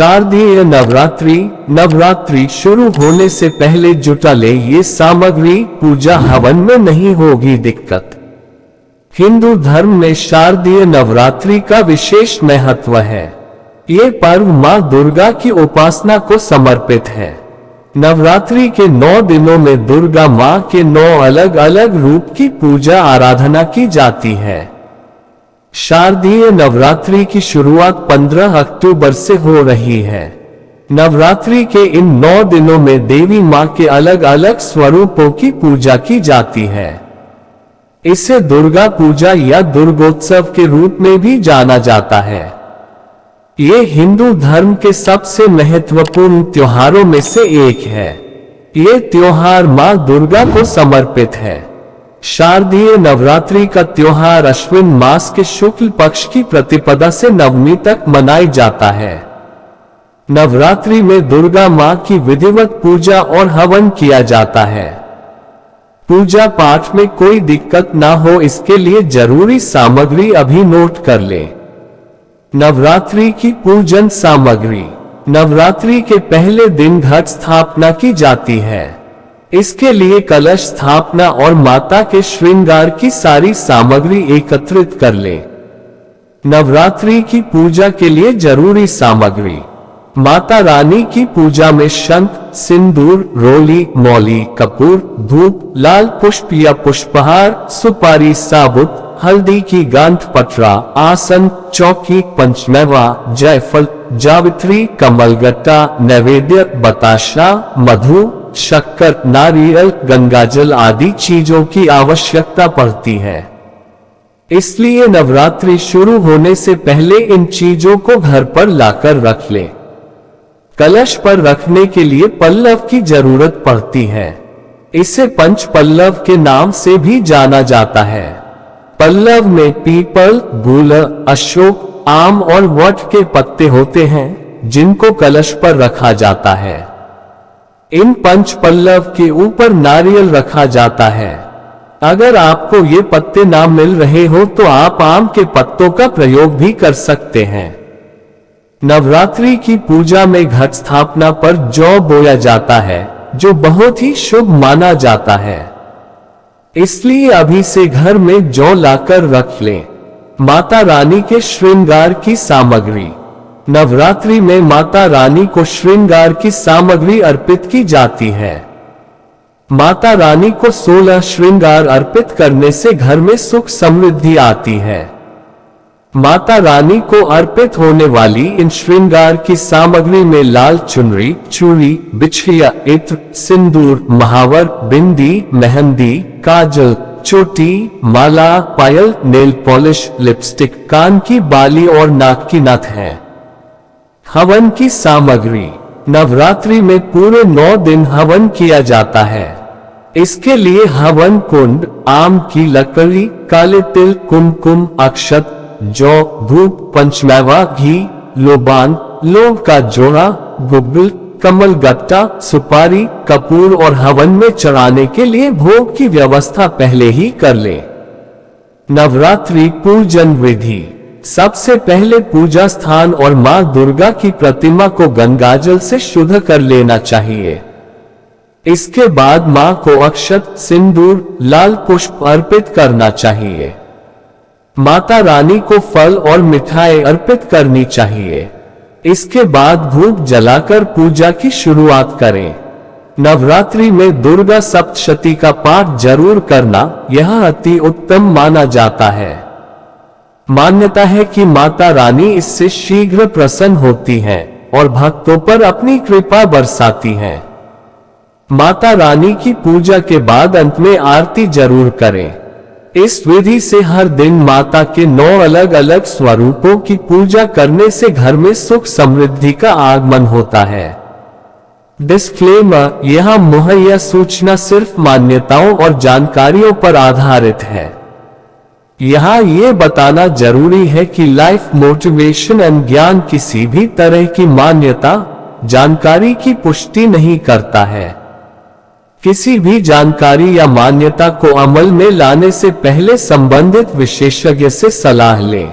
शारदीय नवरात्रि। नवरात्रि शुरू होने से पहले जुटा ले ये सामग्री, पूजा हवन में नहीं होगी दिक्कत। हिंदू धर्म में शारदीय नवरात्रि का विशेष महत्व है। ये पर्व मां दुर्गा की उपासना को समर्पित है। नवरात्रि के 9 दिनों में दुर्गा मां के 9 अलग अलग रूप की पूजा आराधना की जाती है। शारदीय नवरात्रि की शुरुआत 15 अक्टूबर से हो रही है। नवरात्रि के इन 9 दिनों में देवी मां के अलग अलग स्वरूपों की पूजा की जाती है। इसे दुर्गा पूजा या दुर्गोत्सव के रूप में भी जाना जाता है। ये हिंदू धर्म के सबसे महत्वपूर्ण त्योहारों में से एक है। ये त्योहार मां दुर्गा को समर्पित है। शारदीय नवरात्रि का त्योहार अश्विन मास के शुक्ल पक्ष की प्रतिपदा से नवमी तक मनाया जाता है। नवरात्रि में दुर्गा मां की विधिवत पूजा और हवन किया जाता है। पूजा पाठ में कोई दिक्कत ना हो इसके लिए जरूरी सामग्री अभी नोट कर लें। नवरात्रि की पूजन सामग्री। नवरात्रि के पहले दिन घट स्थापना की जाती है। इसके लिए कलश स्थापना और माता के श्रृंगार की सारी सामग्री एकत्रित कर लें। नवरात्रि की पूजा के लिए जरूरी सामग्री। माता रानी की पूजा में शंख, सिंदूर, रोली, मौली, कपूर, धूप, लाल पुष्प या पुष्पहार, सुपारी, साबुत, हल्दी की गांठ, पटरा, आसन, चौकी, पंचमेवा, जायफल, जावित्री, कमलगट्टा, नैवेद्य, बताशा, मधु, शक्कर, नारियल, गंगाजल आदि चीजों की आवश्यकता पड़ती है। इसलिए नवरात्रि शुरू होने से पहले इन चीजों को घर पर लाकर रख लें। कलश पर रखने के लिए पल्लव की जरूरत पड़ती है। इसे पंच पल्लव के नाम से भी जाना जाता है। पल्लव में पीपल, बूल, अशोक, आम और वट के पत्ते होते हैं जिनको कलश पर रखा जाता है। इन पंच पल्लव के ऊपर नारियल रखा जाता है। अगर आपको ये पत्ते ना मिल रहे हो तो आप आम के पत्तों का प्रयोग भी कर सकते हैं। नवरात्रि की पूजा में घट स्थापना पर जौ बोया जाता है जो बहुत ही शुभ माना जाता है। इसलिए अभी से घर में जौ लाकर रख लें। माता रानी के श्रृंगार की सामग्री। नवरात्रि में माता रानी को श्रृंगार की सामग्री अर्पित की जाती है। माता रानी को 16 श्रृंगार अर्पित करने से घर में सुख समृद्धि आती है। माता रानी को अर्पित होने वाली इन श्रृंगार की सामग्री में लाल चुनरी, चूड़ी, बिछिया, इत्र, सिंदूर, महावर, बिंदी, मेहंदी, काजल, चोटी, माला, पायल, नेल पॉलिश, लिपस्टिक, कान की बाली और नाक की नथ है। हवन की सामग्री। नवरात्रि में पूरे 9 दिन हवन किया जाता है। इसके लिए हवन कुंड, आम की लकड़ी, काले तिल, कुमकुम, अक्षत, जौ, धूप, पंचमेवा, घी, लोबान, लौंग का जोड़ा, गुग्गल, कमल गट्टा, सुपारी, कपूर और हवन में चढ़ाने के लिए भोग की व्यवस्था पहले ही कर लें। नवरात्रि पूजन विधि। सबसे पहले पूजा स्थान और मां दुर्गा की प्रतिमा को गंगाजल से शुद्ध कर लेना चाहिए। इसके बाद मां को अक्षत, सिंदूर, लाल पुष्प अर्पित करना चाहिए। माता रानी को फल और मिठाई अर्पित करनी चाहिए। इसके बाद धूप जलाकर पूजा की शुरुआत करें। नवरात्रि में दुर्गा सप्तशती का पाठ जरूर करना, यह अति उत्तम माना जाता है। मान्यता है कि माता रानी इससे शीघ्र प्रसन्न होती हैं और भक्तों पर अपनी कृपा बरसाती हैं। माता रानी की पूजा के बाद अंत में आरती जरूर करें। इस विधि से हर दिन माता के 9 अलग अलग स्वरूपों की पूजा करने से घर में सुख समृद्धि का आगमन होता है। डिस्क्लेमर, यह मुहैया सूचना सिर्फ मान्यताओं और जानकारियों पर आधारित है। यहाँ ये बताना जरूरी है कि लाइफ मोटिवेशन एंड ज्ञान किसी भी तरह की मान्यता, जानकारी की पुष्टि नहीं करता है। किसी भी जानकारी या मान्यता को अमल में लाने से पहले संबंधित विशेषज्ञ से सलाह लें।